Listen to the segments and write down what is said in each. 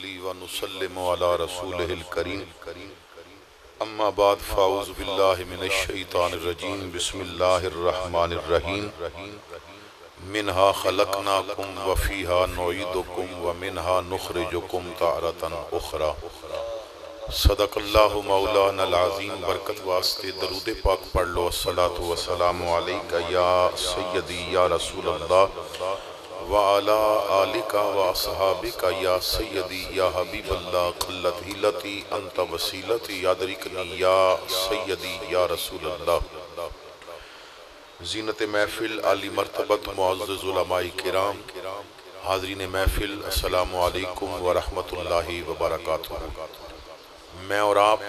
ونسلم على رسوله الكريم اما بعد فاعوذ بالله من الشيطان الرجيم بسم الله الرحمن الرحيم منها خلقناكم وفيها نعيدكم ومنها نخرجكم تارة اخرى صدق اللہ مولانا العظیم۔ برکت واسطے درود پاک پڑھ لو۔ الصلاۃ والسلام علیک یا سیدی یا رسول اللہ وعلی آلک واصحابک یا سیدی یا حبیب اللہ قلت ہیلتی انت وسیلتی یادرکنی یا سیدی یا رسول اللہ۔ زینت محفل عالی مرتبت معزز علماء کرام، حاضرین محفل، السلام علیکم ورحمۃ اللہ وبرکاتہ۔ میں اور آپ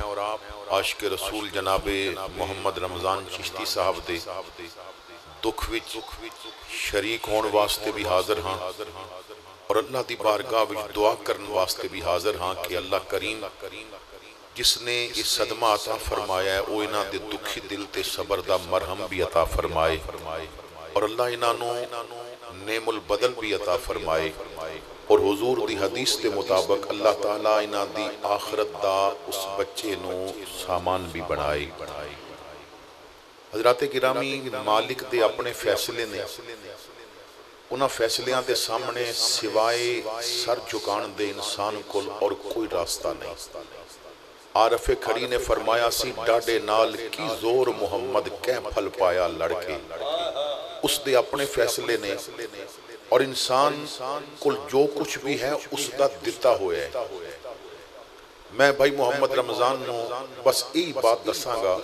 عاشق رسول جناب محمد رمضان چشتی صاحب دے دکھ وچ شریک ہون واسطے بھی حاضر ہاں اور اللہ دی بارگاہ وچ دعا کرن واسطے بھی حاضر ہاں کہ اللہ کریم جس نے یہ صدمہ عطا فرمایا ہے وہ انہاں دے دکھی دل تے صبر دا مرہم بھی عطا فرمائے اور اللہ انہاں نو نعم البدل بھی عطا فرمائے اور حضور دی حدیث کے مطابق اللہ تعالیٰ انہاں دی آخرت دا اس بچے نو سامان بھی بنائے۔ حضرات گرامی، مالک دے اپنے فیصلے نے انہاں فیصلیاں دے سامنے سوائے سر جھکان دے انسان کو اور کوئی راستہ نہیں۔ عارف کھڑی نے فرمایا سی ڈاڈے نال کی زور محمد کہہ پھل پایا لڑکے۔ اس دے اپنے فیصلے نے اور انسان کل جو کچھ بھی ہے اس دا دیتا ہوئے ہے۔ میں بھائی محمد رمضان نو بس یہی بات دساں گا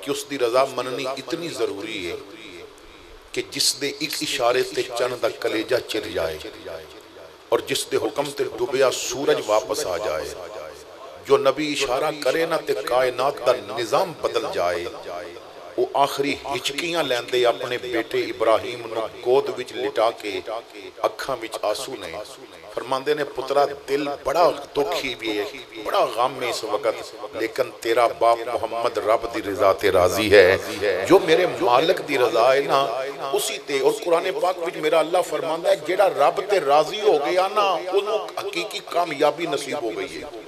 کہ اس دی رضا مننی اتنی ضروری ہے کہ جس دے ایک اشارے تے چند دا کلیجہ چر جائے اور جس دے حکم تے ڈوبیا سورج واپس آ جائے، جو نبی اشارہ کرے نہ تے کائنات دا نظام بدل جائے۔ وہ آخری ہچکیاں لیندے اپنے بیٹے ابراہیم نو گود وچ لٹا کے اکھاں وچ آنسو نے فرماندے نے پترا دل بڑا دکھی بھی ہے، بڑا غم میں اس وقت، لیکن تیرا باپ محمد رب دی رضا تے راضی ہے، جو میرے مالک دی رضا ہے نا اسی تے۔ اور قرآن پاک وچ میرا اللہ فرماندا ہے جیڑا رب تے راضی ہو گیا نا انہوں حقیقی کامیابی نصیب ہو گئی ہے۔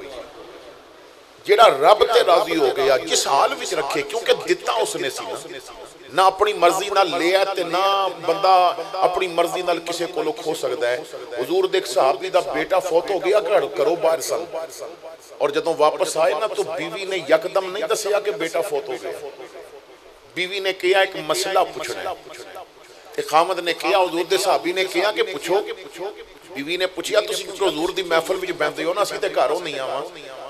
جیڑا رب تے راضی ہو گیا جس حال وچ رکھے، کیونکہ دیتا اس نے سی نہ اپنی مرضی نہ لیا تے نہ بندہ اپنی مرضی نہ کسے کو کھو سکتا ہے۔ حضور دیکھ صحابی دا بیٹا فوت ہو گیا کرو باہر سن، اور جدوں واپس آئے نا تو بیوی نے یکدم نہیں دسیا کہ بیٹا فوت ہو گیا۔ بیوی نے کیا ایک مسئلہ پوچھنا ہے، خامد نے کیا حضور دے صحابی نے کیا کہ پوچھو۔ بیوی نے پوچھیا تسی کیونکہ حضور دی محفل وچ بیندے ہو نا اسی تے گھروں نہیں آواں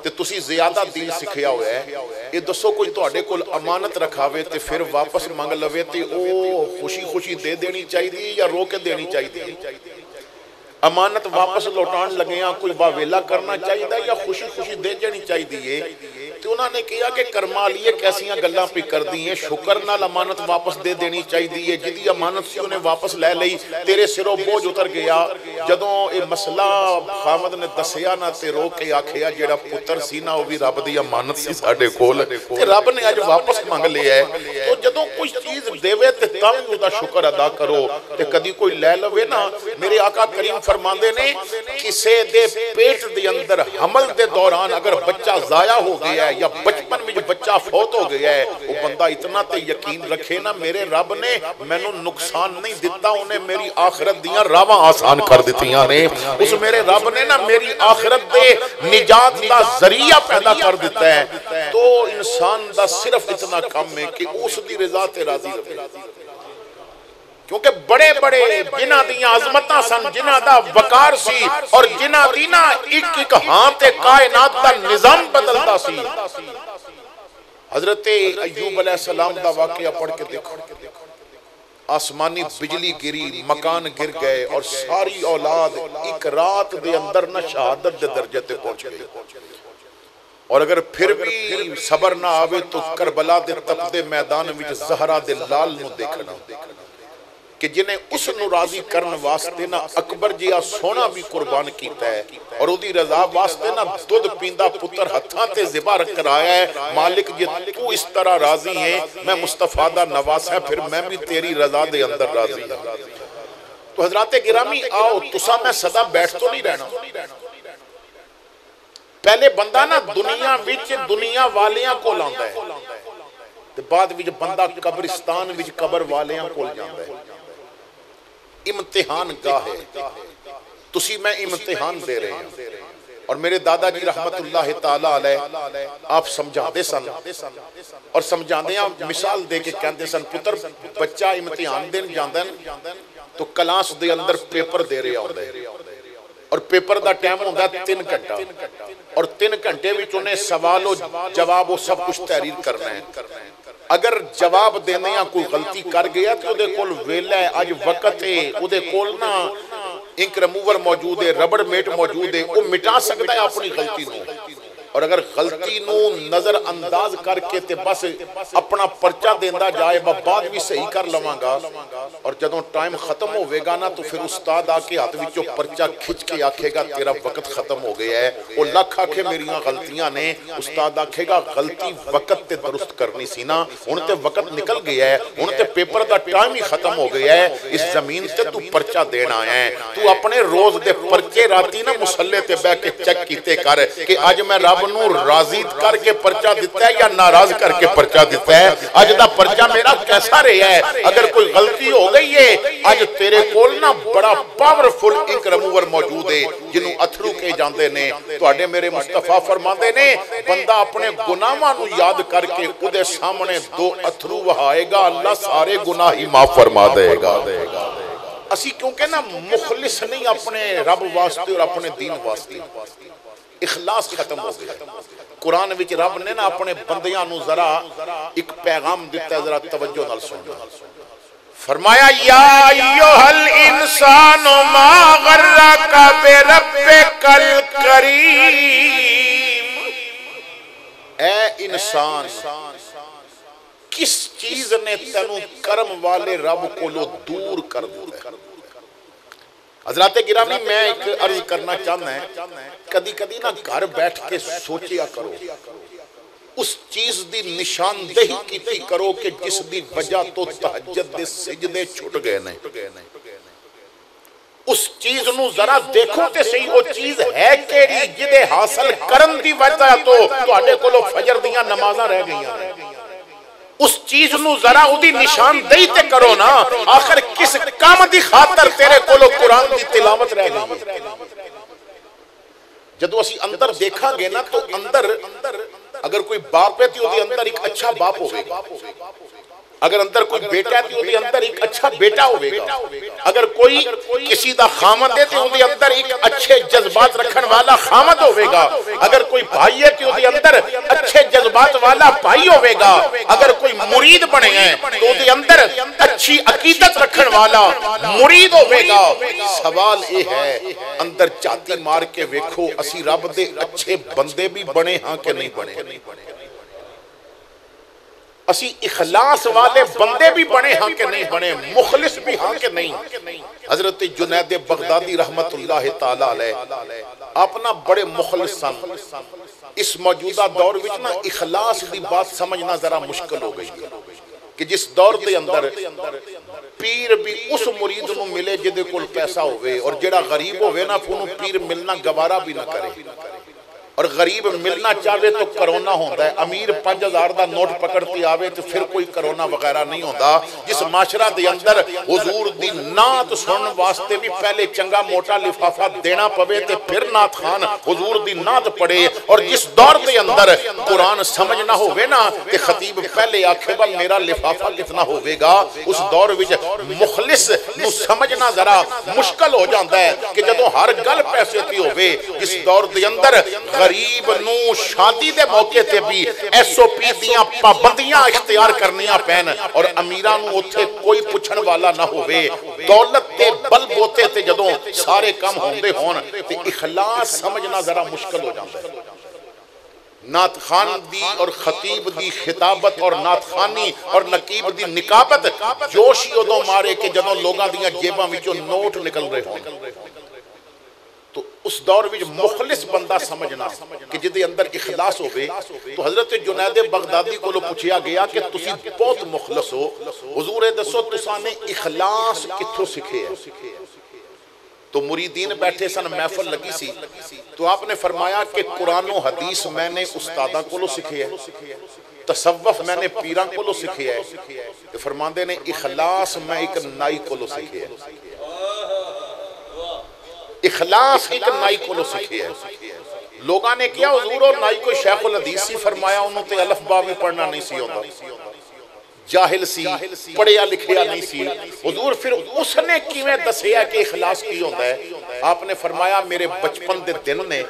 تے تسی زیادہ دین سکھیا ہویا ہے، یہ دسو کوئی تواڈے کول امانت رکھاوے تے پھر واپس منگ لوے تے او خوشی خوشی دے دینی چاہیے یا رو کے دینی چاہیے؟ امانت واپس لوٹان لگے ہیں کوئی واویلا کرنا چاہیے یا خوشی خوشی دے جانی چاہیے؟ تو انہوں نے کیا کہ کرمالیے کیسیاں گلاں پہ کر دی ہیں، شکر نال امانت واپس دے دینی چاہیے، جدی امانت سی انہیں واپس لے لئی تیرے سروں بوجھ اتر گیا۔ جدوں اے مسئلہ خامد نے دسیا نہ تے رو کے آکھیا جیڑا پتر سی نہ وہ بھی رب دی امانت سی ساڑے کول تے رب نے آج واپس مانگ لیا ہے۔ تو جدوں کوئی چیز دیوے تے تم دا شکر ادا کرو تے کدی کوئی لے لوے نا۔ میرے آقا کریم فرماندے نے کسے دے پیٹ دے اندر حمل دے دوران اگر بچہ ضائع ہو گیا ہے یا بچپن میں جو بچہ فوت ہو گیا ہے، وہ بندہ اتنا تے یقین رکھے نا میرے رب نے میں نو نقصان نہیں دیتا، انہیں میری آخرت دیاں راواں آسان کر دیتیاں نے۔ اس میرے رب نے نا میری آخرت دے نجات دا ذریعہ پیدا کر دیتا ہے۔ تو انسان دا صرف اتنا کم ہے کہ اس دی رضا تے راضی رہے، کیونکہ بڑے بڑے جنہ دیاں عظمتاں سن، جنہ دا وقار سی اور جنہ دینا ایک ایک ہاں تے کائنات دا نظام بدلتا سی۔ حضرت ایوب علیہ السلام دا واقعہ پڑھ کے دیکھو، آسمانی بجلی گری، مکان گر گئے اور ساری اولاد ایک رات دے اندر نہ شہادت دے درجے تے پہنچ گئی۔ اور اگر پھر بھی صبر نہ آوے تو کربلا دے تپدے میدان وچ زہرا دے لال نو دیکھنا کہ جنہیں اس نو راضی کرن واسطے نہ اکبر جیا سونا بھی قربان کیتا ہے اور او دی رضا واسطے نہ دودھ پیندہ پتر ہتھاں تے ذبح رکھ کر آیا ہے۔ مالک جی تو اس طرح راضی ہے، میں مصطفیٰ دا نواس ہے، پھر میں بھی تیری رضا دے اندر راضی ہوں۔ تو حضرات گرامی آؤ تسا میں صدا بیٹھ تو نہیں رہنا، پہلے بندہ نا دنیا وچ دنیا والیاں کول آندا ہے تے بعد وچ بندہ قبرستان وچ قبر والیاں کول جاندا ہے امتحان گاہ ہے تسی میں امتحان دے رہے ہیں اور میرے دادا جی رحمت اللہ تعالی علیہ آپ سمجھا دے سن اور سمجھا دے مثال دے کے کہندے سن پتر بچہ امتحان دین جاندا ہے تو کلاس دے اندر پیپر دے رہا ہوندا ہے اور پیپر دا ٹائم ہوندا ہے 3 گھنٹہ اور 3 گھنٹے وچ انہیں سوال و جواب و سب کچھ تحریر کرنا ہے اگر جواب دینے یا کوئی غلطی کر گیا تو دے کول ویلا ہے اج وقت ہے او دے کول نا انک ریموور موجود ہے ربڑ میٹ موجود ہے وہ مٹا سکتا ہے اپنی غلطی نو اور اگر غلطی نو نظر انداز کر کے تے بس اپنا پرچہ دیندا جائے بعد بھی صحیح کر لواں گا اور جدوں ٹائم ختم ہوے گا نا تو پھر استاد آ کے ہاتھ وچوں پرچہ کھچ کے آکھے گا تیرا وقت ختم ہو گیا ہے او لکھ آکھے میریاں غلطیاں نے استاد آکھے گا غلطی وقت تے درست کرنی سی نا ہن تے وقت نکل گیا ہے ہن تے پیپر دا ٹائم ہی ختم ہو گیا ہے اس زمین تے تو پرچہ دینا آیا ہے تو اپنے روز دے پرچے راتی نا مصلے تے بیٹھ کے چیک کیتے کر کہ اج میں رب نو راضی کر کے پرچہ دیتا ہے یا ناراض کر کے پرچہ دیتا ہے اج دا پرچہ میرا کیسا رہا ہے اگر کوئی غلطی ہو گئی ہے اج تیرے کول نا بڑا پاورفل انک ریموور موجود ہے جنوں اتھرو کے جاندے نے تواڈے میرے مصطفیٰ فرماندے نے بندہ اپنے گناہاں نو یاد کر کے اودے سامنے 2 اتھرو وہائے گا اللہ سارے گناہ ہی معاف فرما دے گا اسی کیونکہ نا مخلص نہیں اپنے رب واسطے اور اپنے دین واسطے اخلاص ختم ہو گیا قرآن وچ رب نے نا اپنے بندیاں نو ذرا ایک پیغام دیتا ہے ذرا توجہ نال سننا فرمایا یا ایھا الانسان ما غرک بربک الکریم اے انسان کس چیز نے تینوں کرم والے رب کو دور کر دیا ہے حضرات گرامی میں ایک عرض کرنا چاہنا ہے کدی کدی نا گھر بیٹھ کے سوچیا کرو اس چیز دی نشاندہی کیتی کرو کہ جس دی وجہ تو تہجد دے سجدے چھٹ گئے نہیں اس چیز نو ذرا دیکھو تے صحیح وہ چیز ہے کیڑی جدے حاصل کرن دی وجہ تو تواڈے کولوں فجر دیاں نمازاں رہ گئیاں اس چیز نو ذرا اودی نشاندہی تے کرو نا آخر کس کام دی خاطر تیرے کولو قرآن دی تلاوت رہ گئی جدو اسی اندر دیکھا گے نا تو اندر اگر کوئی باپ ہے تو اودی اندر ایک اچھا باپ ہوئے گا اگر اندر کوئی بیٹا ہے تو اودی اندر ایک اچھا بیٹا ہوئے گا اگر کوئی کسی دا خامد ہے تو اودی اندر ایک اچھے جذبات رکھن والا خامد ہوئے گا اگر کوئی بھائی ہے تو اودی اندر اچھے جذبات والا بھائی ہوئے گا اگر کوئی مرید بنے ہیں تو اودی اندر اچھی عقیدت رکھن والا مرید ہوئے گا سوال یہ ہے اندر چاتی مار کے ویکھو اسی رب دے اچھے بندے بھی بنے ہاں کہ نہیں بنے اسی اخلاص والے بندے بھی بنے ہاں کہ نہیں بنے مخلص بھی ہاں کہ نہیں حضرت جنید بغدادی رحمت اللہ تعالی علیہ اپنا بڑے مخلص سن اس موجودہ دور وچ نا اخلاص دی بات سمجھنا ذرا مشکل ہو گئی کہ جس دور دے اندر پیر بھی اس مرید نو ملے جدے کول پیسہ ہوئے اور جڑا غریب ہوئے نا انہوں پیر ملنا گوارا بھی نہ کرے اور غریب ملنا چاہے تو کرونا ہوندہ ہے امیر 5000 دا نوٹ پکڑتی آوے تو پھر کوئی کرونا وغیرہ نہیں ہوندہ جس معاشرہ دے اندر حضور دی نعت سنن واسطے بھی پہلے چنگا موٹا لفافہ دینا پوے تے پھر نعت خان حضور دی نعت پڑے اور جس دور دے اندر قرآن سمجھنا ہوئے نا کہ خطیب پہلے آکھے با میرا لفافہ کتنا ہوئے گا اس دور وچ مخلص نو سمجھنا ذرا مشکل ہو جاندہ ہے کہ جدوں ہر گل پیسے تھی ہوئے جس دور دے اندر غریب نو شادی دے موقع تے بھی ایس او پی دیاں پابندیاں اختیار کرنیاں پین اور امیران نو اتھے کوئی پچھن والا نہ ہوئے دولت تے بل بوتے تے جدوں سارے کام ہوندے ہون تے اخلاص سمجھنا ذرا مشکل ہو جاتا ہے نعت خان دی اور خطیب دی خطابت اور نعت خانی اور نقیب دی نکابت جوشی ادوں مارے کہ جدوں لوگاں دیاں جیباں وچوں نوٹ نکل رہے ہوں تو اس دور وچ مخلص بندہ سمجھنا کہ جدے اندر اخلاص ہوئے تو حضرت جنید بغدادی کو پوچھیا گیا کہ تسی بہت مخلص ہو حضور دسو تساں نے اخلاص کتھوں سکھے ہے تو مریدین بیٹھے سن محفل لگی سی تو آپ نے فرمایا کہ قرآن و حدیث میں نے استادہ کو لو سکھے ہے تصوف میں نے پیران کو لو سکھے ہے فرماندے نے اخلاص میں ایک نائی کو لو سکھے ہے اخلاص ایک نائی کو لو سکھے ہے لوگاں نے کیا حضور اور نائی کو شیخ الحدیث سی فرمایا انہوں تے الف با بھی پڑھنا نہیں سی ہوتا جاہل سی پڑھیا لکھیا نہیں سی حضور پھر اس نے کیویں دسیا کہ اخلاص کی ہوتا ہے آپ نے فرمایا میرے بچپن دے دن نے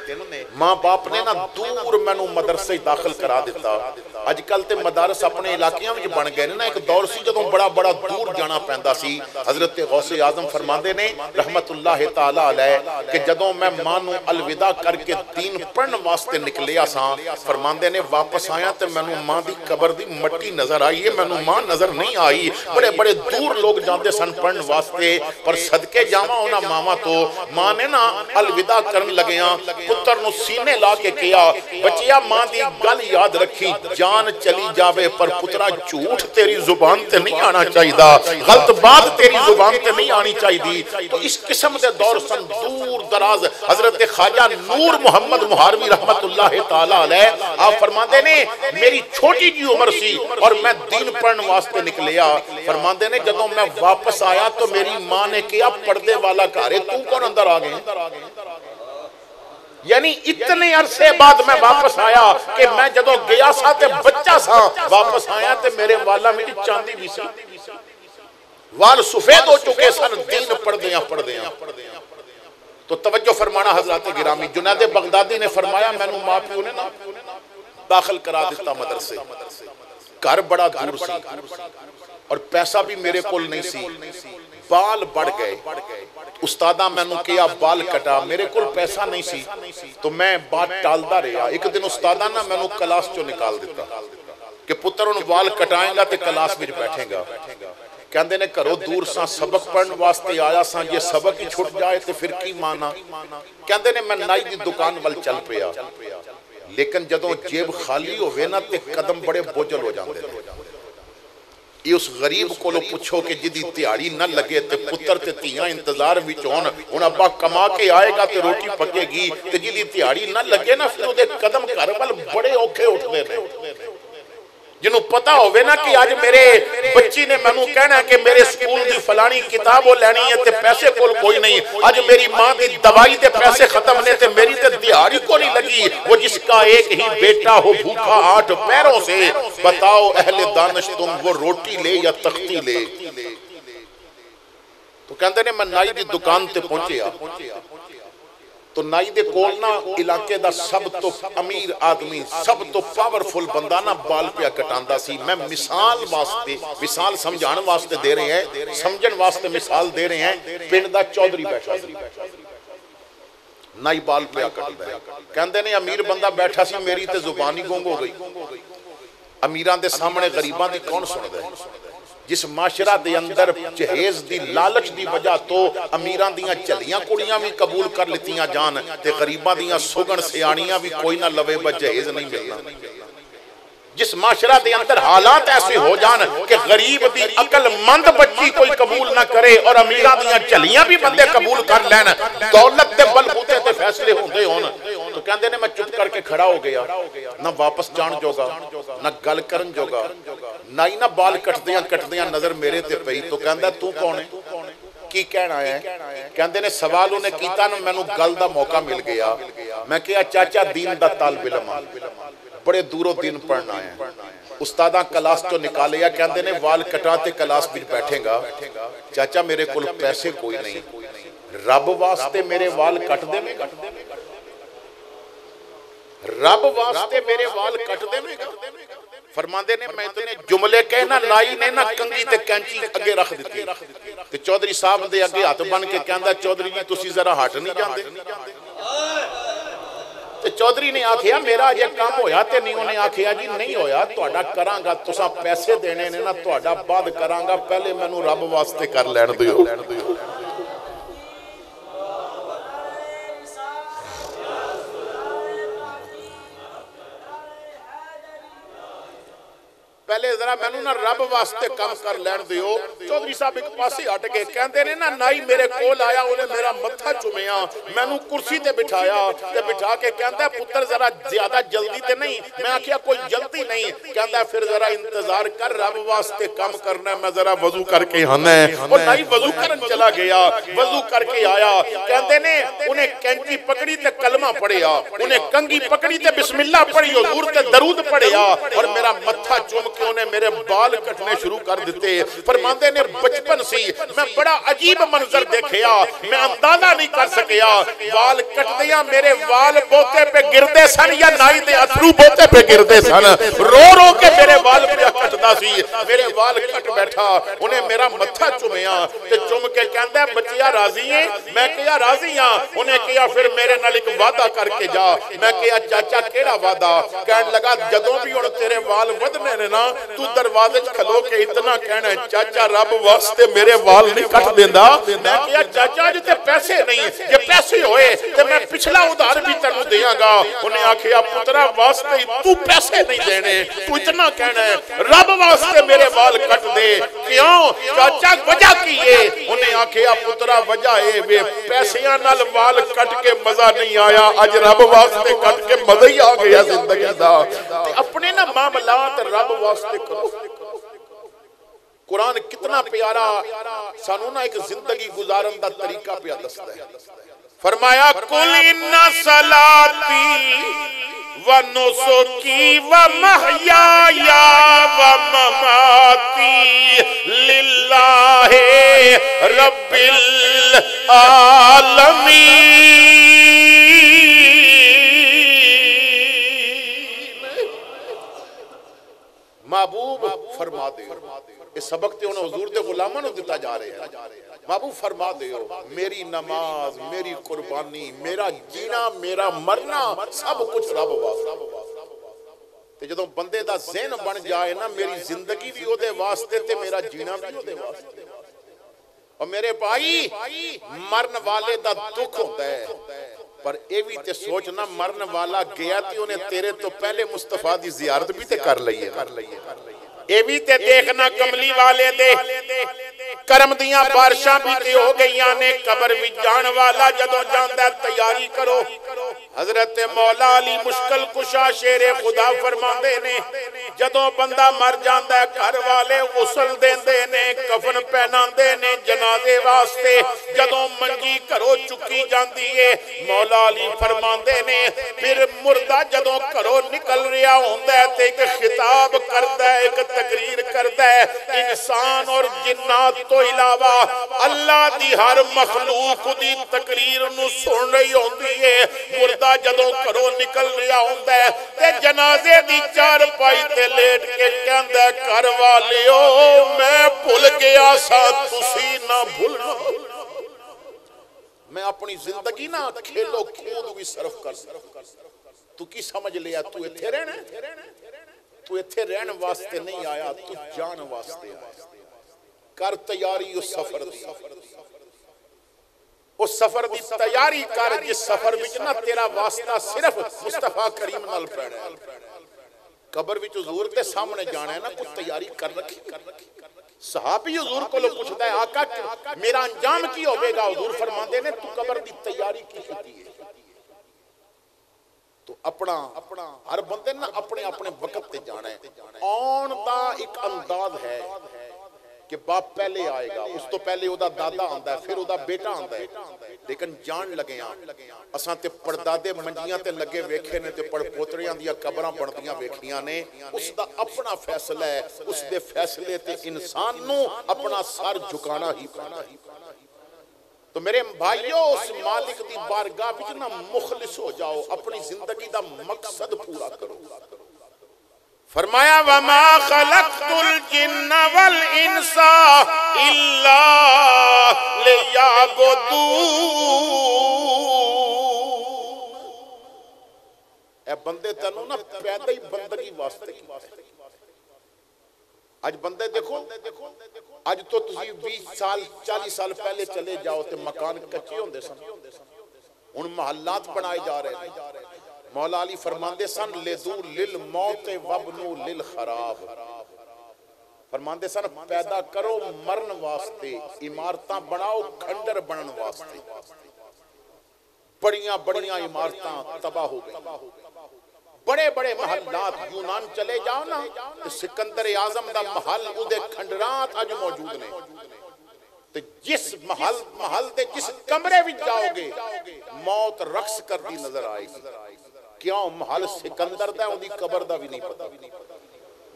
ماں باپ نے نا دور مینوں مدرسے داخل کرا دیتا اج کل تے مدارس اپنے علاقیاں وچ بن گئے نا ایک دور سی جدوں بڑا بڑا دور جانا پیندا سی حضرت غوث اعظم فرماندے نے رحمت اللہ تعالی علیہ کہ جدوں میں ماں نوں الوداع کر کے دین پڑھن واسطے نکلیا ساں فرماندے نے واپس آیا تے مینوں ماں دی قبر دی مٹی نظر آئی ہے مینوں ماں نظر نہیں آئی بڑے بڑے دور لوگ جاندے سن پڑھن واسطے پر صدقے جاواں انہاں ماواں تو ماں نے نا الوداع کرن لگیاں پتر نو سینے لا کے کیا بچیا ماں دی گل یاد رکھی جان چلی جاوے پر پترا جھوٹ تیری زبان تے نہیں آنا چاہیدا غلط بات تیری زبان تے نہیں آنی چاہیدی تو اس قسم دے دور سن دور دراز حضرت خواجہ نور محمد مہاروی رحمت اللہ تعالی علیہ آپ فرماندے نے میری چھوٹی جی عمر سی اور میں دین پڑھن واسطے نکلیا فرماندے نے جدوں میں واپس آیا تو میری ماں نے کیا پردے والا گھر ہے تو کون اندر آ گئے یعنی اتنے عرصے بعد میں واپس آیا کہ میں جدو گیا سا تے بچہ سا واپس آیا تے میرے والا میری چاندی بھی سی وال سفید ہو چکے سن دین پڑھ دیاں تو توجہ فرمانا حضرات گرامی جنید بغدادی نے فرمایا میں نو ماں پیو نے نا داخل کرا دیتا مدرسے گھر بڑا دور سی اور پیسہ بھی میرے کول نہیں سی بال بڑھ گئے استادہ میں نو کیا بال کٹا میرے کول پیسہ نہیں سی تو میں بات ٹالدا رہا ایک دن استادہ نا میں نو کلاس چو نکال دیتا کہ پتر ان بال کٹائیں گا تے کلاس وچ بیٹھیں گا کہندے نے کرو دور سا سبق پڑھن واسطے آیا سا یہ سبق ہی چھٹ جائے تے پھر کی مانا کہندے نے میں نائی دی دکان ول چل پیا لیکن جدوں جیب خالی ہوئے نا تے قدم بڑے بوجھل ہو جاندے نے یہ اس غریب کو لو پوچھو کہ جدی تیاری نہ لگے تے پتر تے تیاں انتظار وچ ہون ہن ابا کما کے آئے گا تے روٹی پکے گی تے جدی تیاری نہ لگے نا پھر دے قدم گھر ول بڑے اوکھے اٹھدے نے جنہوں پتا ہوئے نا کہ آج میرے بچی نے میں نو کہنا ہے کہ میرے سکول دی فلانی کتاب ہو لینی ہے تے پیسے کول کوئی نہیں آج میری ماں دی دوائی دے پیسے ختم نے تے میری تے دیاری کو نہیں لگی وہ جس کا ایک ہی بیٹا ہو بھوکا 8 پیروں سے بتاؤ اہل دانش تم وہ روٹی لے یا تختی لے تو کہندے نے میں نائی دی دکان تے پہنچیا تو نائی دے کول نا علاقے دا سب تو امیر آدمی سب تو پاورفل بندہ نا بال پیا کٹاندا سی میں مثال سمجھان واسطے دے رہے ہیں سمجھن واسطے مثال دے رہے ہیں پنڈ دا چودھری بیٹھا سی نائی بال پیا کٹدا ہے کہندے نے امیر بندہ بیٹھا سی میری تے زبانی گونگ ہو گئی امیراں دے سامنے غریباں دی کون سندا ہے جس معاشرہ دے اندر جہیز دی لالچ دی وجہ تو امیراں دیاں چلیاں کڑیاں بھی قبول کر لیتیاں جان تے غریباں دیاں سوگن سیانیاں بھی کوئی نہ لوے با جہیز نہیں ملنا جس معاشرہ دے اندر حالات ایسے ہو جان کہ غریب دی عقل مند بچی کوئی قبول نہ کرے اور امیراں دیاں چلیاں بھی بندے قبول کر لین دولت دے بل بوتے تے فیصلے ہوندے ہون تو کہندے نے میں چپ کر کے کھڑا ہو گیا نہ واپس جان جوگا نہ گل کرن جوگا نائی نہ بال کٹدیاں نظر میرے تے پئی تو کہندا تو کون ہے کی کہنا ہے کہندے نے سوال انہیں کیتا نا مینوں گل دا موقع مل گیا میں کہا چاچا دین دا طالب علم بڑے دوروں دین پڑھنا ہے استادہ کلاس تو نکالیا کہندے نے وال کٹاتے کلاس بھی بیٹھیں گا چاچا میرے کل پیسے کوئی نہیں رب واسطے میرے وال کٹ دے میں گا رب واسطے میرے وال کٹ دے میں گا فرماندے نے میں اتنے جملے کہنا نائی نے نا کنگی تے کینچی اگے رکھ دیتی تے چودھری صاحب دے اگے ہاتھ بن کے کہندا چودھری جی تسی ذرا ہٹ نہیں جاندے تے چودھری نے آکھیا میرا یہ کام ہویا تے نہیں انہیں آکھیا جی نہیں ہویا تہاڈا کراں گا تساں پیسے دینے نے نا تہاڈا بعد کراں گا پہلے مینوں رب واسطے کر لین دیو پہلے ذرا مینوں نہ رب واسطے کم کر لین دیو. چودھری صاحب ایک پاسے ہٹ گئے کہندے نے نا نائی میرے کول آیا انہیں میرا متھا چومیا مینوں کرسی تے بٹھایا تے بٹھا کے کہندا پتر ذرا زیادہ جلدی تے نہیں. میں آکھیا کوئی جلدی نہیں. کہندا پھر ذرا انتظار کر رب واسطے کم کرنا ہے میں ذرا وضو کر کے آنا ہے. اور نائی وضو کرن چلا گیا وضو کر کے آیا. کہندے نے انہیں کینچی پکڑی تے کلمہ پڑھیا انہیں کنگھی پکڑی تے بسم اللہ پڑھی حضور تے درود پڑھیا اور میرا متھا چوم کہ انہیں میرے بال کٹنے شروع کر دیتے. فرماندے نے بچپن سی میں بڑا عجیب منظر دیکھیا میں اندازہ نہیں کر سکیا. وال کٹ دیا میرے وال بوتے پہ گردے سن یا نائی دے اتھرو بوتے پہ گردے سن. رو رو کے میرے وال پہ کٹدا سی. میرے وال کٹ بیٹھا انہیں میرا متھا چومیا تے چوم کے کہندا ہے بچیا راضی ہیں. میں کہیا راضی ہاں. انہیں کہا پھر میرے نال ایک وعدہ کر کے جا. میں کہا چاچا کیڑا وعدہ؟ کہنے لگا جدوں بھی ہن تیرے وال ودنے نے نا تو دروازے کھلو کے اتنا کہنا ہے چاچا رب واسطے میرے وال نہیں کٹ دیندا. میں کہا چاچا جی تے پیسے نہیں جے پیسے ہوئے تے میں پچھلا ادھار بھی تینوں دیاں گا. انہیں آکھیا پترا واسطے تو پیسے نہیں دینے تو اتنا کہنا ہے رب واسطے میرے وال کٹ دے. کیوں چاچا وجہ کی ہے؟ انہیں آکھیا پترا وجہ ہے وے پیسیاں نال وال کٹ کے مزہ نہیں آیا اج رب واسطے کٹ کے مزہ ہی آ گیا زندگی دا. اپنے نا معاملات رب واسطے کرو. قرآن کتنا پیارا سانو نا ایک زندگی گزارن دا طریقہ پہ دستا ہے. فرمایا قل ان صلاتی و نسکی و محیای و مماتی للہ رب العالمین. محبوب فرما دے اس سبق تے انہیں حضور دے غلاموں نے دیتا جا رہے ہیں. محبوب فرما دے میری نماز میری قربانی میرا جینا میرا مرنا سب کچھ رب واسطے. تے جدوں بندے دا ذہن بن جائے نا میری زندگی بھی او دے واسطے تے میرا جینا بھی او دے واسطے. اور میرے بھائی مرن والے دا دکھ ہوتا ہے پر اے بھی تے سوچنا مرن والا گیا تے انہیں تیرے تو پہلے مصطفیٰ دی زیارت بھی تے کر لئیے. اے بھی تے دیکھنا کملی والے دے کرم دیاں بارشاں بھی تے ہو گئیاں نے قبر بھی جان والا جدوں جاندہ تیاری کرو. حضرت مولا علی مشکل کشا شیر خدا فرماندے نے جدوں بندہ مر جاندہ ہے گھر والے غسل دیندے نے کفن پہناندے نے جنازے واسطے. جدوں منگی کرو چکی جاندی ہے مولا علی فرماندے نے پھر مردہ جدوں کرو نکل رہا ہوندہ ہے تے ایک خطاب کردہ ہے ایک تقریر کردہ ہے. انسان اور جنات تو علاوہ اللہ دی ہر مخلوق دی تقریر نو سن رہی ہوندی ہے. مردہ جدوں کرو نکل رہا ہوندہ ہے تے جنازے دی چار پائی تے لیٹ کے کہندہ ہے گھر والیو میں بھول گیا سا تسی نہ بھولنا. میں اپنی زندگی نہ کھیلو کود بھی صرف کر تو کی سمجھ لیا تو اتھے رہنا تو اتھے رہن واسطے نہیں آیا تو جان واسطے آیا. کر تیاری اس سفر دی اس سفر دی تیاری کر جس سفر وچ نہ تیرا واسطہ صرف مصطفیٰ کریم نال پینا ہے. قبر وچ حضور دے سامنے جانا ہے نا کچھ تیاری کر رکھی. صحابی حضور کو لوگ پوچھتا ہے آقا میرا انجام کی ہوئے گا؟ حضور فرماندے نے تو قبر دی تیاری کی ہے. تو اپنا ہر بندے نا اپنے اپنے وقت تے جانا ہے. آن دا ایک انداز ہے کہ باپ پہلے آئے گا اس تو پہلے او دا دادا آندہ ہے پھر او دا بیٹا آندہ ہے. لیکن جان لگے اساں تے پردادے منجیاں تے لگے ویکھے نے تے پڑ پوتریاں دیا قبراں بندیاں ویکھیاں نے. اس دا اپنا فیصلہ ہے اس دے فیصلے تے انسان نو اپنا سر جھکانا ہی پڑنا. تو میرے بھائیو اس مالک دی بارگاہ وچ نہ مخلص ہو جاؤ اپنی زندگی دا مقصد پورا کرو. فرمایا وَمَا خَلَقْتُ الْجِنَّ وَالْإِنسَ إِلَّا لِيَعْبُدُونِ. اے بندے تنو نا پیدا ہی بندگی واسطے کی. آج بندے دیکھو آج تو تسی 20 سال 40 سال پہلے چلے جاؤ تے مکان کچے ہوندے سن ان محلات بنائے جا رہے ہیں. مولا علی فرماندے سن لذو للموت وابنو للخراب. فرماندے سن پیدا کرو مرن واسطے عمارتاں بناؤ کھنڈر بنن واسطے بڑیاں بڑیاں عمارتاں تباہ ہو گئی بڑے بڑے محلات یونان چلے جاؤ نا سکندر اعظم دا محل اودے کھنڈرات اج موجود نے تے جس محل دے جس کمرے وچ جاؤ گے موت رقص کرتی نظر آئے گی کیوں محل سکندر دا اودی قبر دا بھی نہیں پتہ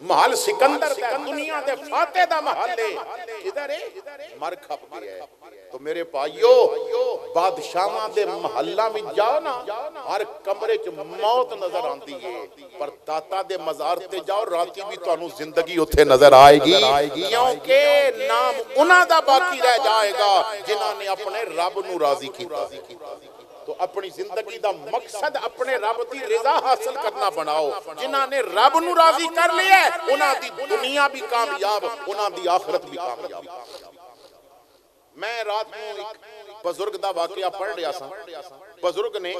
محل سکندر دا دنیا دے فاتح دا محل ہے کدھر ہے مر کھپ گیا ہے تو میرے بھائیو بادشاہاں دے محلہ میں جاؤ نا ہر کمرے چ موت نظر آندی ہے پر داتا دے مزار تے جاؤ راتی بھی تو انہوں زندگی اتھے نظر آئے گی کیونکہ نام انہاں دا باقی رہ جائے گا جنہاں نے اپنے رب نو راضی کیتا تو اپنی زندگی دا مقصد اپنے رب دی رضا حاصل کرنا بناؤ جنہاں نے رب نو راضی کر لیا ہے انہاں دی دنیا بھی کامیاب انہاں دی آخرت بھی کامیاب میں رات میں ایک بزرگ دا واقعہ پڑھ رہا سا بزرگ نے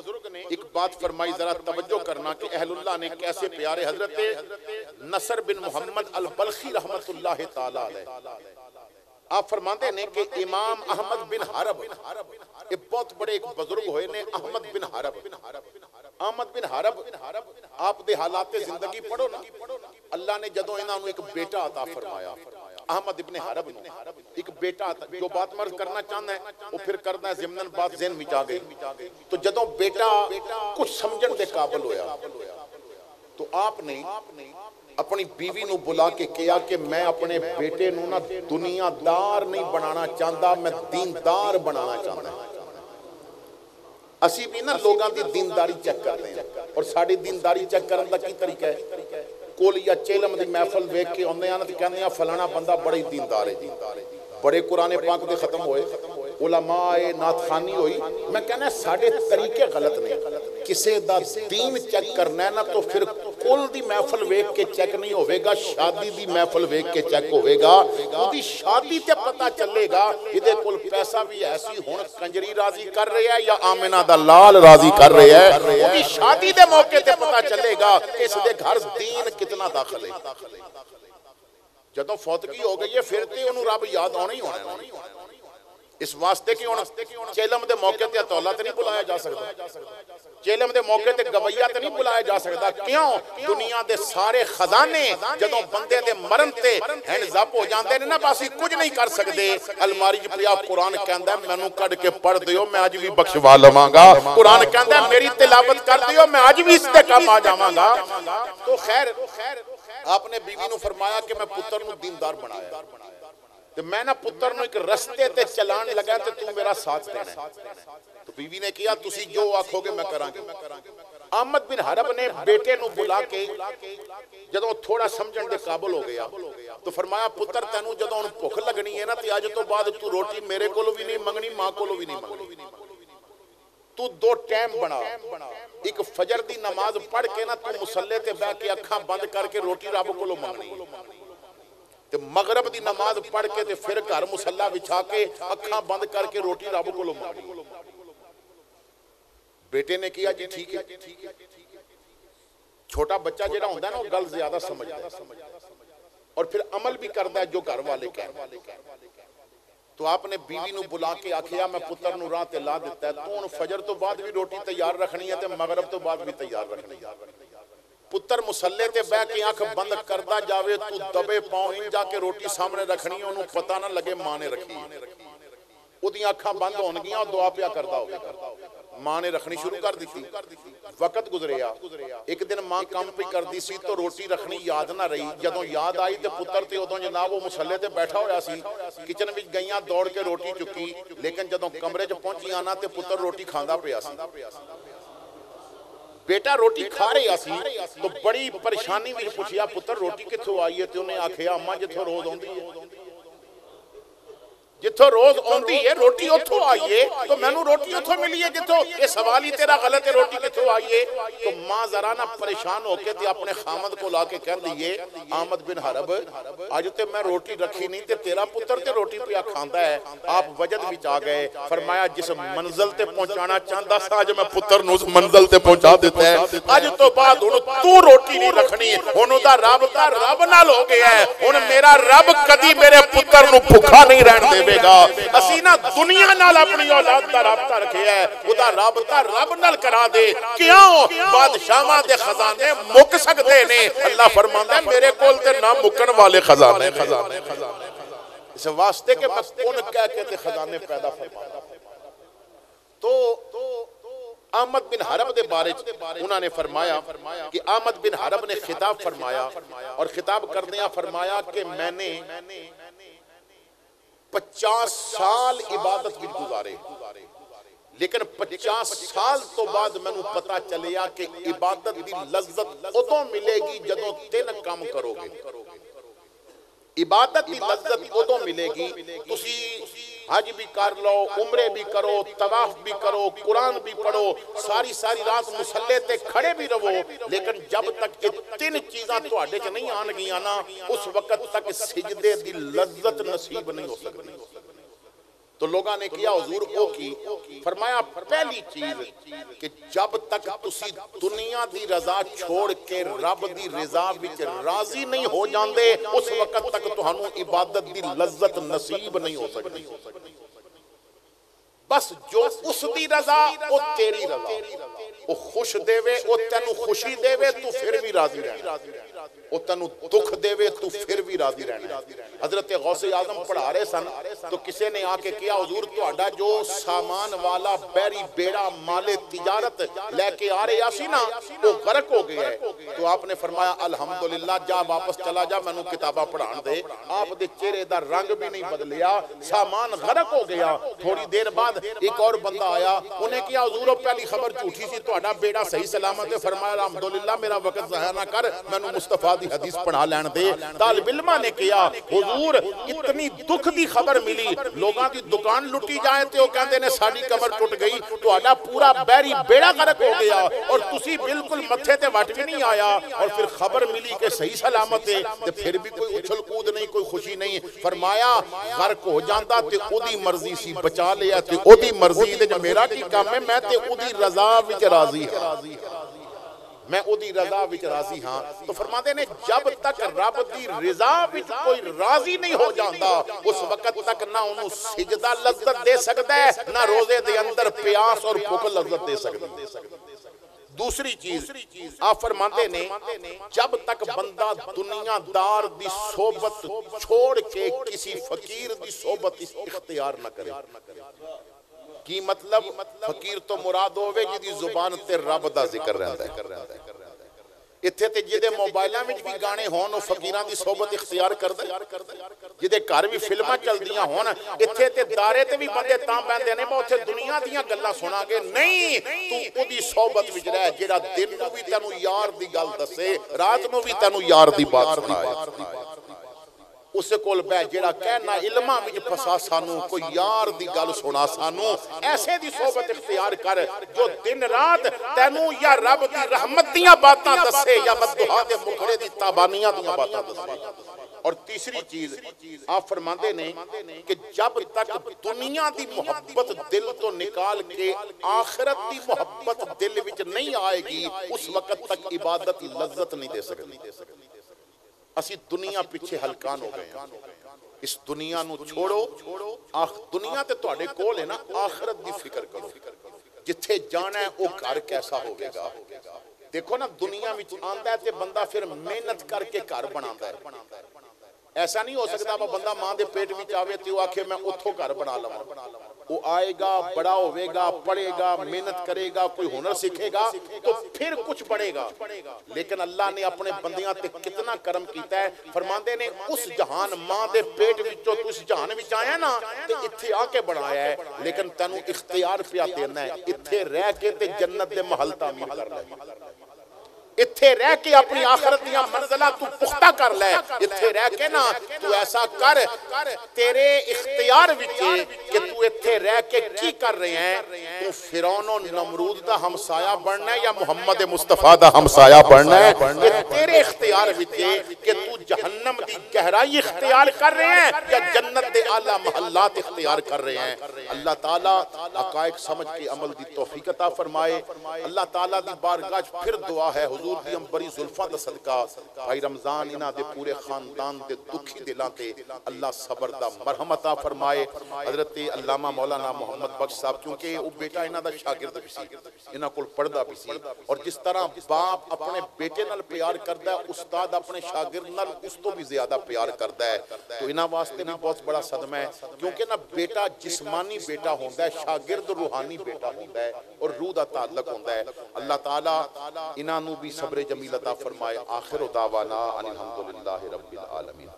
ایک بات فرمائی ذرا توجہ کرنا کہ اہل اللہ نے کیسے پیارے حضرت نصر بن محمد البلخی رحمت اللہ تعالی علیہ آپ فرماندے نے کہ امام احمد بن حرب یہ بہت بڑے ایک بزرگ ہوئے نے احمد بن حرب آپ دے حالات زندگی پڑھو نا اللہ نے جدوں انہاں نوں ایک بیٹا عطا فرمایا احمد ابن حرب ایک بیٹا عطا جو بات مرض کرنا چاہتا ہے وہ پھر کرنا ہے ضمناً بات ذہن میں جا گئی تو جدوں بیٹا کچھ سمجھن دے قابل ہویا تو آپ نے اپنی بیوی نو بلا کے کیا کہ میں اپنے بیٹے نو نا دنیا دار نہیں بنانا چاہتا میں دیندار بنانا چاہتا ہوں اسی بھی نا لوگاں دی دینداری چیک کرتے ہیں اور ساڑی دینداری چیک کرنے دا کی طریقہ ہے کولی یا چیلم دی محفل ویک کے ہوندے آنا تو کہنے ہیں فلانا بندہ بڑی دیندار ہے بڑے قرآن پاک دے ختم ہوئے علماء ناتخانی ہوئی میں کہنا ہے ساڑھے طریقے غلط نہیں کسے دا دین چیک کرنا ہے نا تو پھر کل دی محفل ویک کے چیک نہیں ہوئے گا شادی دی محفل ویک کے چیک ہوئے گا وہ دی شادی تے پتہ چلے گا یہ دے کل پیسہ بھی ایسی ہون کنجری راضی کر رہے ہیں یا آمنہ دا لال راضی کر رہے ہیں وہ دی شادی دے موقع تے پتہ چلے گا کہ اس دے گھر دین کتنا داخل ہے جدوں فوتگی ہو گئی ہے پھر تے انہوں رب یاد ہونا ہی ہونا ہے اس واسطے کی چیلم دے موقع تے اتولا تے نہیں بلایا جا سکتا چیلم دے موقع تے گویہ تے نہیں بلایا جا سکتا کیوں دنیا دے سارے خزانے جدوں بندے دے مرن تے ہینڈ زپ ہو جاندے نے نا باسی کچھ نہیں کر سکتے الماری جی پیا قرآن کہندا ہے مینوں کڈ کے پڑھ دیو میں اج بھی بخشوا لواں گا قرآن کہندا ہے میری تلاوت کر دیو میں اج بھی اس تے کام آ جاواں گا تو خیر آپ نے بیوی نو فرمایا کہ میں پتر نو دیندار بنایا تو میں نا پتر نو ایک رستے تے چلان لگا تے تو میرا ساتھ دینا تو بیوی نے کیا تسی جو آکھو گے میں کران گے احمد بن حرب نے بیٹے نو بلا کے جدوں تھوڑا سمجھن دے قابل ہو گیا تو فرمایا پتر تینوں جدوں بھوک لگنی ہے نا تے اج تو بعد تو روٹی میرے کولوں بھی نہیں منگنی ماں کولوں بھی نہیں منگنی تو دو ٹائم بنا ایک فجر دی نماز پڑھ کے نا تو مصلی تے بیٹھ کے اکھاں بند کر کے روٹی رب کولوں منگنی تے مغرب دی نماز پڑھ کے تے پھر گھر مصلی بچھا کے اکھاں بند کر کے روٹی رب کولوں منگنی بیٹے نے کیا جی ٹھیک ہے چھوٹا بچہ جڑا ہوندا ہے نا گل زیادہ سمجھدا ہے اور پھر عمل بھی کردا ہے جو گھر والے کہندے تو آپ نے بیوی نو بلا کے آکھیا میں پتر نو راہ تے لا دیتا ہے تو ان فجر تو بعد بھی روٹی تیار رکھنی ہے تے مغرب تو بعد بھی تیار رکھنی ہے پتر مصلی تے بیٹھ کے آنکھ بند کردا جاوے تو دبے پاؤں ان جا کے روٹی سامنے رکھنی انہوں پتہ نہ لگے ماں نے رکھی وہ دی آنکھاں بند ہون گیاں اور دعا پیا کردا ہوگا ماں نے رکھنی شروع کر دی تھی وقت گزریا ایک دن ماں کام پہ کر دی سی تو روٹی رکھنی یاد نہ رہی جدوں یاد آئی تے پتر تے ادوں جناب وہ مصلی تے بیٹھا ہویا سی کچن وچ گئیاں دوڑ کے روٹی چکی لیکن جدوں کمرے چ پہنچی آنا تے پتر روٹی کھاندا پیا سی بیٹا روٹی کھا رہا سی تو بڑی پریشانی وچ پوچھیا پتر روٹی کتھوں آئی ہے تے انہیں آکھیا اماں جتھوں روز ہوندی ہے جتھوں روز آندی ہے روٹی اتھوں آئیے تو مینوں روٹی اتھوں ملی ہے جتھوں یہ سوال ہی تیرا غلط ہے روٹی کتھوں آئیے تو ماں ذرا نہ پریشان ہو کے تے اپنے خامد کو لا کے کہہ دیئے آمد بن حرب آج تے میں روٹی رکھی نہیں تے تیرا پتر تے روٹی پیا کھاندا ہے آپ وجد وچ آ گئے فرمایا جس منزل تے پہنچانا چاہندا سا اج میں پتر نو اس منزل تے پہنچا دیتا ہے اج تو بعد ہن تو روٹی نہیں رکھنی ہن دا رب نال ہو گیا ہے ہن میرا رب کدی میرے پتر نو بھوکا نہیں رہن دے گا اسی نا دنیا نال اپنی اولاد دا رابطہ رکھے ہے خدا رابطہ رب نال کرا دے کیوں بادشاہاں دے خزانے مک سکدے نے اللہ فرماندا ہے میرے کول تے نہ مکن والے خزانے اس واسطے کہ میں کون کہہ کے تے خزانے پیدا فرماتا تو احمد بن حرب دے بارے انہوں نے فرمایا کہ احمد بن حرب نے خطاب فرمایا اور خطاب کردیا فرمایا کہ میں نے 50 سال عبادت بھی گزارے لیکن 50 سال تو بعد میں نے پتا چلیا کہ عبادت دی لذت ادوں ملے گی جدوں 3 کام کرو گے عبادت دی لذت ادوں ملے گی تسی حج بھی کر لو عمرے بھی کرو طواف بھی کرو قرآن بھی پڑھو ساری رات مصلے تے کھڑے بھی رہو لیکن جب تک یہ 3 چیزاں تواڈے چ نہیں آن گیاں نا اس وقت تک سجدے دی لذت نصیب نہیں ہو سکتی تو لوگاں نے کیا حضور او کی فرمایا پہلی چیز کہ جب تک تسی دنیا دی رضا چھوڑ کے رب دی رضا وچ راضی نہیں ہو جاندے اس وقت تک تہانوں عبادت دی لذت نصیب نہیں ہو سکتی بس جو اس دی رضا او تیری رضا او خوش دے وے او تینو خوشی دے وے تو پھر بھی راضی رہنا او تینو دکھ دے وے تو پھر بھی راضی رہنا حضرت غوث اعظم پڑھا رہے سن تو کسے نے آ کے کیا حضور تہاڈا جو سامان والا بحری بیڑا مال تجارت لے کے آ رہے اسی نا وہ غرق ہو گیا ہے تو آپ نے فرمایا الحمدللہ جا واپس چلا جا مینوں کتاباں پڑھان دے آپ دے چہرے دا رنگ بھی نہیں بدلیا سامان غرق ہو گیا تھوڑی دیر بعد ایک اور بندہ آیا انہیں کیا حضور پہلی خبر جھوٹی سی تہاڈا بیڑا صحیح سلامت ہے فرمایا الحمدللہ میرا وقت ضائع نہ کر مینوں مصطفیٰ دی حدیث پڑھا لین دے طالب علماں نے کیا حضور اتنی دکھ دی خبر ملی لوگاں دی دکان لٹی جائے تے وہ کہندے نے ساڈی کمر ٹوٹ گئی تہاڈا پورا بحری بیڑا غرق ہو گیا اور تسی بالکل متھے تے وٹ بھی نہیں آیا اور پھر خبر ملی کہ صحیح سلامت ہے تے پھر بھی کوئی اچھل کود نہیں کوئی خوشی نہیں فرمایا غرق ہو جاندا تے اودی مرضی سی بچا لیا تے اودی مرضی تے میرا کی کام ہے میں تے اودی رضا وچ راضی ہاں میں او دی رضا وچ راضی ہاں تو فرماتے نے جب تک رب دی رضا وچ کوئی راضی نہیں ہو جاندا اس وقت تک نہ انہوں سجدہ لذت دے سکتا ہے نہ روزے دے اندر پیاس اور بھوک لذت دے سکتا ہے دوسری چیز آپ فرماتے نے جب تک بندہ دنیا دار دی صحبت چھوڑ کے کسی فقیر دی صحبت اختیار نہ کرے کی مطلب فقیر تو مراد ہوئے جدی زبان تے رب دا ذکر رہتا ہے اتھے تے جدے موبائلہ میں بھی گانے ہون اور فقیران دی صحبت اختیار کر دے جدے گھر بھی فلمہ چل دیاں ہون اتھے تے دارے تے بھی بندے تاں پہندے نے اتھے دنیا دیاں گلہ سنا گے نہیں تو دی صحبت وچ رہے جیڑا دن نو بھی تینو یار دی گل دسے رات نو بھی تینو یار دی بات سنائے اسے کول بے جیڑا کہنا علمہ میں جو پسا سانو کوئی یار دی گل سنا سانو ایسے دی صحبت اختیار کر جو دن رات تینو یا رب دی رحمت دیاں باتاں دسے یا بددعا دے مکھڑے دی تابانیاں دیاں باتاں دسے اور تیسری چیز آپ فرماندے نے کہ جب تک دنیا دی محبت دل تو نکال کے آخرت دی محبت دل وچ نہیں آئے گی اس وقت تک عبادت لذت نہیں دے سکتی اسی دنیا پیچھے ہلکان ہو گئے اس دنیا نو چھوڑو دنیا تے تواڈے کول ہے نا آخرت دی فکر کرو جتھے جانا ہے وہ گھر کیسا ہوگے گا دیکھو نا دنیا وچ آندا ہے تے بندہ پھر محنت کر کے گھر بناتا ہے ایسا نہیں ہو سکتا بندہ ماں دے پیٹ وچ آوے تے وہ آکھے میں اتھوں گھر بنا لواں وہ آئے گا بڑا ہوئے گا پڑھے گا محنت کرے گا کوئی ہنر سیکھے گا تو پھر کچھ بڑھے گا لیکن اللہ نے اپنے بندیاں تے کتنا کرم کیتا ہے فرماندے نے اس جہان ماں دے پیٹ وچوں تو اس جہان وچ آیا نا تے اتھے آ کے بڑھایا ہے لیکن تینو اختیار پیا دینا ہے اتھے رہ کے تے جنت دے محل تعمیر کر لے اتھے رہ کے اپنی آخرت دیا منزلہ تو پختہ کر لے، اتھے رہ کے نا تو ایسا کر، تیرے اختیار وچے کہ تو اتھے رہ کے کی کر رہے ہیں، تو فرعون و نمرود دا ہمسایہ بڑھنا ہے یا محمد مصطفیٰ دا ہمسایہ بڑھنا ہے، یہ تیرے اختیار وچے کہ تو جہنم دی گہرائی اختیار کر رہے ہیں یا جنت دے اعلیٰ محلات اختیار کر رہے ہیں۔ اللہ تعالیٰ حقائق سمجھ کے عمل دی توفیق عطا فرمائے۔ اللہ تعالیٰ دی بارگاہ پھر دعا ہے حضور دی ہم بڑی ظلفہ دا صدقہ بھائی رمضان انہاں دے پورے خاندان دے دکھی دلان تے اللہ صبر دا مرحم عطا فرمائے۔ حضرت علامہ مولانا محمد بخش صاحب کیونکہ وہ بیٹا انہاں دا شاگرد بھی سی، انہاں کول پڑھدا بھی سی، اور جس طرح باپ اپنے بیٹے نال پیار کردا ہے استاد اپنے شاگرد نال اس تو بھی زیادہ پیار کردا ہے، تو انہاں واسطے بھی بہت بڑا صدمہ ہے کیونکہ نا بیٹا جسمانی بیٹا ہوندہ ہے، شاگرد روحانی بیٹا ہوندہ ہے اور روح دا تعلق ہوندہ ہے۔ اللہ تعالیٰ انہاں نو بھی صبر جمیل عطا فرمائے۔ آخر دعوانا ان الحمدللہ رب العالمین۔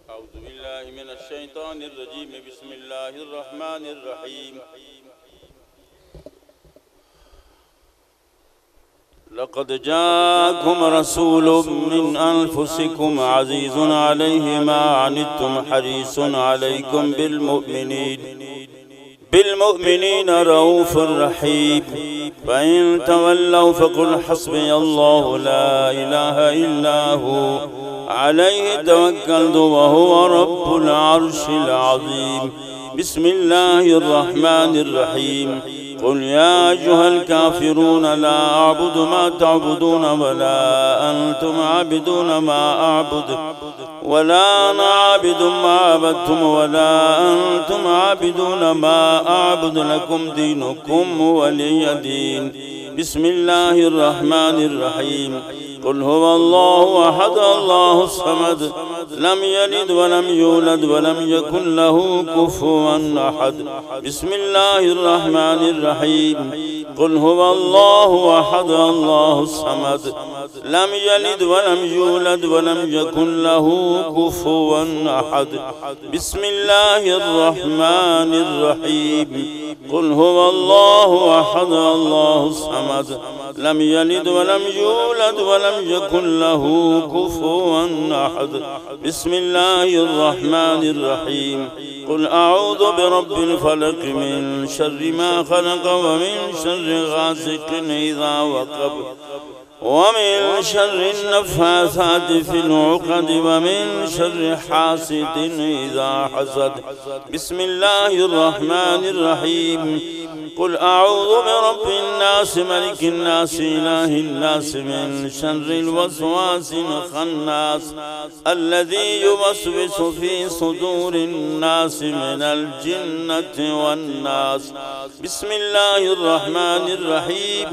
اعوذ باللہ من الشیطان الرجیم بسم اللہ الرحمن الرحیم۔ لقد جاءكم رسول من أنفسكم عزيز عليه ما عنتم حريص عليكم بالمؤمنين رؤوف رحيم فإن تولوا فقل حسبي الله لا إله إلا هو عليه توكلت وهو رب العرش العظيم بسم الله الرحمن الرحيم قل يا أيها الكافرون لا أعبد ما تعبدون ولا أنتم عابدون ما أعبد ولا أنا عابد ما عبدتم ولا أنتم عابدون ما أعبد لكم دينكم ولي دين بسم الله الرحمن الرحيم قل هو الله أحد الله الصمد لم يلد ولم يولد ولم يكن له كفوا أحد بسم الله الرحمن الرحيم قل هو الله أحد الله الصمد لم يلد ولم يولد ولم يكن له كفوا أحد بسم الله الرحمن الرحيم قل هو الله أحد الله الصمد لم يلد ولم يولد ولم يكن له كفوا أحد بسم الله الرحمن الرحيم قل أعوذ برب الفلق من شر ما خلق ومن شر غاسق إذا وقب ومن شر النفاثات في العقد ومن شر حاسد إذا حسد بسم الله الرحمن الرحيم قل أعوذ برب الناس ملك الناس إله الناس من شر الوسواس الخناس الذي يوسوس في صدور الناس من الجنة والناس بسم الله الرحمن الرحيم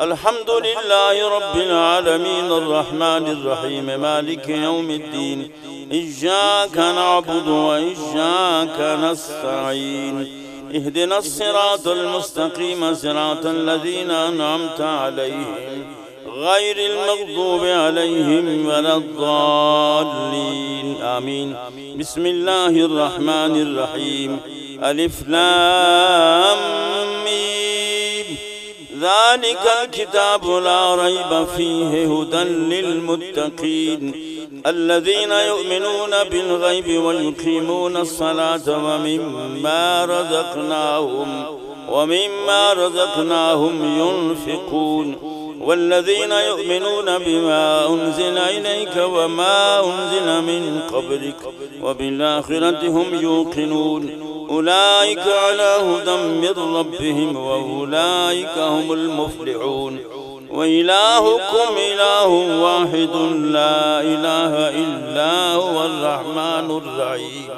الحمد لله رب العالمين الرحمن الرحيم مالك يوم الدين إياك نعبد وإياك نستعين اهدنا الصراط المستقيم صراط الذين أنعمت عليهم غير المغضوب عليهم ولا الضالين آمين بسم الله الرحمن الرحيم ألف لام ميم ذلك الكتاب لا ريب فيه هدى للمتقين الذين يؤمنون بالغيب ويقيمون الصلاة ومما رزقناهم ينفقون والذين يؤمنون بما أنزل إليك وما أنزل من قبلك وبالآخرة هم يوقنون أولئك على هدى من ربهم وأولئك هم المفلحون وإلهكم إله واحد لا إله إلا هو الرحمن الرحيم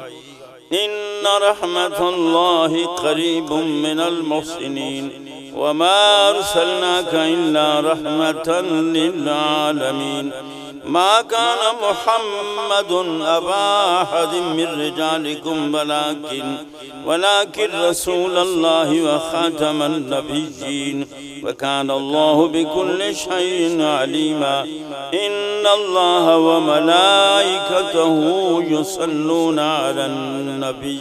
إن رحمة الله قريب من المحسنين وما أرسلناك إلا رحمة للعالمين ما كان محمد أبا أحد من رجالكم ولكن رسول الله وخاتم النبيين وكان الله بكل شيء عليما إن الله وملائكته يصلون على النبي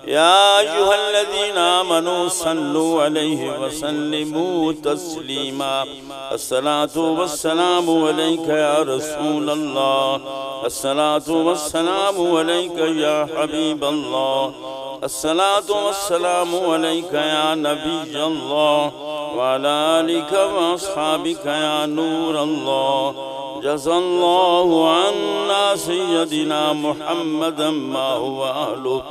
يا أيها الذين آمنوا صلوا عليه وسلموا تسليما الصلاة والسلام عليك يا رسول الله الصلاة والسلام عليك يا حبيب الله الصلاة والسلام عليك يا نبي الله وعلى آلك وأصحابك يا نور الله جزى الله عنا سيدنا محمدا ما هو أهله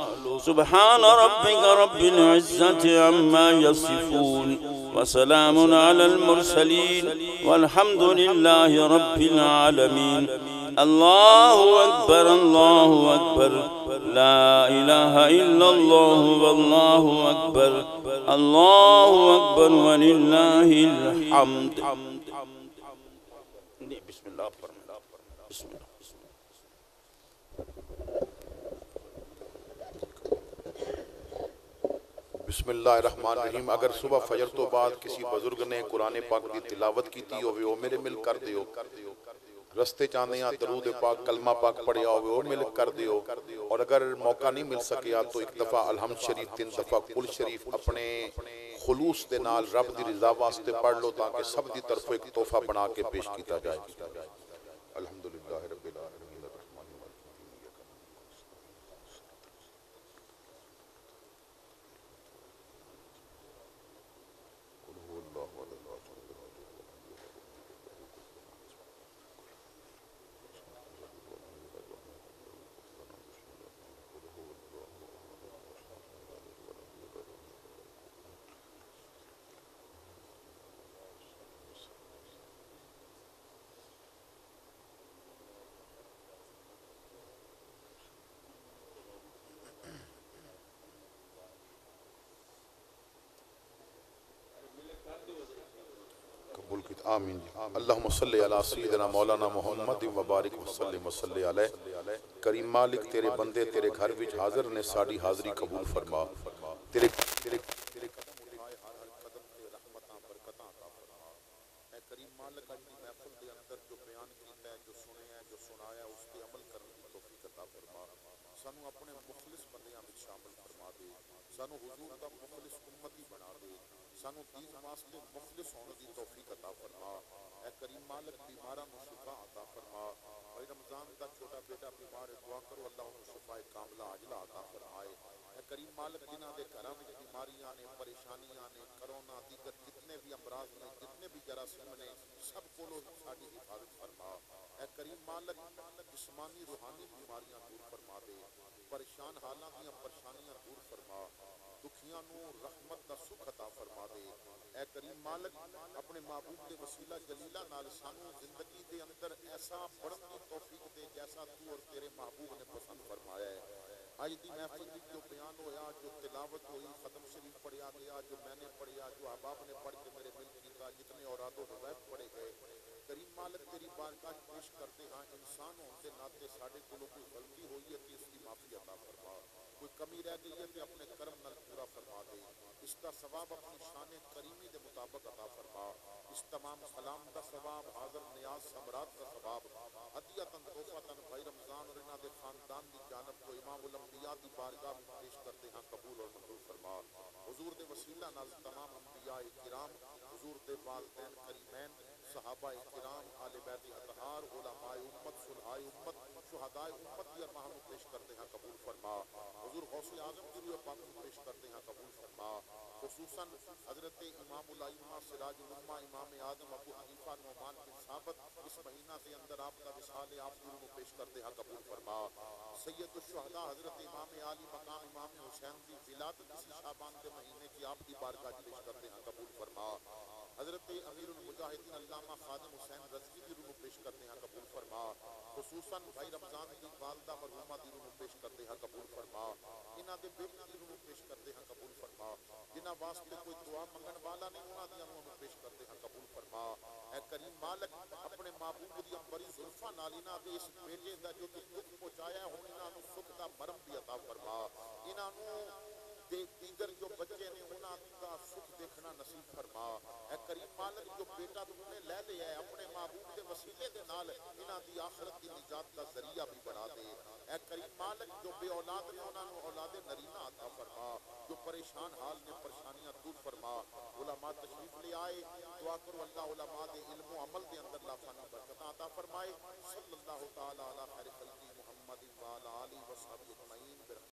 سبحان ربك رب العزة عما يصفون وسلام على المرسلين والحمد لله رب العالمين الله أكبر الله أكبر لا إله إلا الله والله أكبر الله أكبر ولله الحمد بسم الله بسم الله بسم اللہ الرحمن الرحیم. اگر صبح فجر تو بعد کسی بزرگ نے قرآن پاک کی تلاوت کی ہوئے وہ میرے مل کر دیو. رستے چاندیاں درود پاک کلمہ پاک پڑھیا ہوئے وہ مل کر دیو. اور اگر موقع نہیں مل سکیا تو ایک دفعہ الحمد شریف 3 دفعہ کل شریف اپنے خلوص دے نال رب دی رضا واسطے پڑھ لو تاکہ سب دی طرف ایک تحفہ بنا کے پیش کیتا جائے. الحمدللہ رب العالمین. آمین. اللہم صلی علی سیدنا مولانا محمد وبارک وسلم وصلی علیہ. کریم مالک تیرے بندے تیرے گھر وچ حاضر نے ساڑی حاضری قبول فرما. تیرے قدم اٹھائے ہر قدم تے رحمتاں برکتاں عطا فرما. اے کریم مالک اپنی محفل دے اندر جو بیان کیتا ہے جو سنیا ہے جو سنایا اس تے عمل کرنے کی توفیق عطا فرما. سانو اپنے مخلص بندیاں وچ شامل فرما دے. سانو حضور دا مخلص امتی بنا دے. سانو دین واسطے مخلص ہونے دی توفیق عطا فرما. اے کریم مالک بیماراں نو شفا عطا فرما. اے رمضان دا چھوٹا بیٹا بیمار ہے دعا کرو اللہ انہوں شفا کاملہ عاجلہ عطا فرمائے. اے کریم مالک جنہاں دے گھراں وچ بیماریاں نے پریشانیاں نے کرونا دیگر جتنے بھی امراض نے جتنے بھی جراثیم نے سب کولوں ساڈی حفاظت فرما. اے کریم مالک جسمانی روحانی بیماریاں دور فرما دے. پریشان حالاں دیاں پریشانیاں دور فرما. دکھیاں نو رحمت دا سکھ عطا فرما دے. اے کریم مالک اپنے محبوب دے وسیلہ جلیلہ نال سانو زندگی دے اندر ایسا بڑھن دی توفیق دے جیسا تو اور تیرے محبوب نے پسند فرمایا ہے. آج دی محفل وچ جو بیان ہویا جو تلاوت ہوئی ختم شریف پڑھیا گیا جو میں نے پڑھیا جو احباب نے پڑھ کے میرے دل کیتا جتنے اوراد و حبیب پڑھے گئے کریم مالک تیری بارگاہ پیش کرتے ہاں انسان ہون دے ناطے ساڈے کولوں کوئی غلطی ہوئی ہے تے اس کی معافی عطا فرما. کوئی کمی رہ گئی ہے تے اپنے کرم نال پورا فرما دے. اس کا ثواب اپنی شان کریمی دے مطابق عطا فرما. اس تمام کلام دا ثواب حاضر نیاز سمرات دا ثواب ہدیۃً تحفۃً بھائی رمضان اور انہاں دے خاندان دی جانب تو امام الانبیاء دی بارگاہ میں پیش کرتے ہیں قبول اور منظور فرما. حضور دے وسیلہ نال تمام انبیاء کرام حضور دے والدین کریمین صحابہ کرام آل بیت اطہار علماء امت صلحاء امت شہداء امت کی ارواح کو پیش کرتے ہیں قبول فرما. حضور غوث اعظم کی روح پاک کو پیش کرتے ہیں قبول فرما. خصوصاً حضرت امام الائمہ سراج الامہ امام اعظم ابو حنیفہ نعمان بن ثابت اس مہینہ کے اندر آپ کا وصال آپ کو پیش کرتے ہیں قبول فرما. سید الشہداء حضرت امام عالی مقام امام حسین کی ولادت اسی شعبان کے مہینے کی آپ کی بارگاہ پیش کرتے ہیں قبول فرما. حضرت امیر المجاہدین علامہ خادم حسین رضوی کی روح پیش کرتے ہیں قبول فرما. خصوصاً بھائی رمضان کی والدہ مرحومہ دی روح پیش کرتے ہیں قبول فرما. انہاں دے بیٹے دی روح پیش کرتے ہیں قبول فرما. جنہاں واسطے کوئی دعا منگن والا نہیں انہاں دی روح پیش کرتے ہیں قبول فرما. اے کریم مالک اپنے محبوب دی بڑی زلفاں نال انہاں دے اس بیٹے دا جو دکھ پہنچایا ہے ہن انہاں نوں سکھ دا مرم بھی عطا فرما. انہاں نوں دیگر جو بچے نے انہاں دا سکھ دیکھنا نصیب فرما اے کریم مالک جو بیٹا تو نے لے لیا ہے اپنے معبود دے وسیلے دے نال انہاں دی آخرت دی نجات دا ذریعہ بھی بنا دے اے کریم مالک جو بے اولاد نے انہاں نو اولاد نرینہ عطا فرما جو پریشان حال نے پریشانیاں دور فرما علماء تشریف لے آئے دعا کرو اللہ علماء دے علم و عمل دے اندر لافانی برکتاں عطا فرمائے صلی اللہ تعالی علی خیر خلقی محمد و علی آلہ و صحبہ اجمعین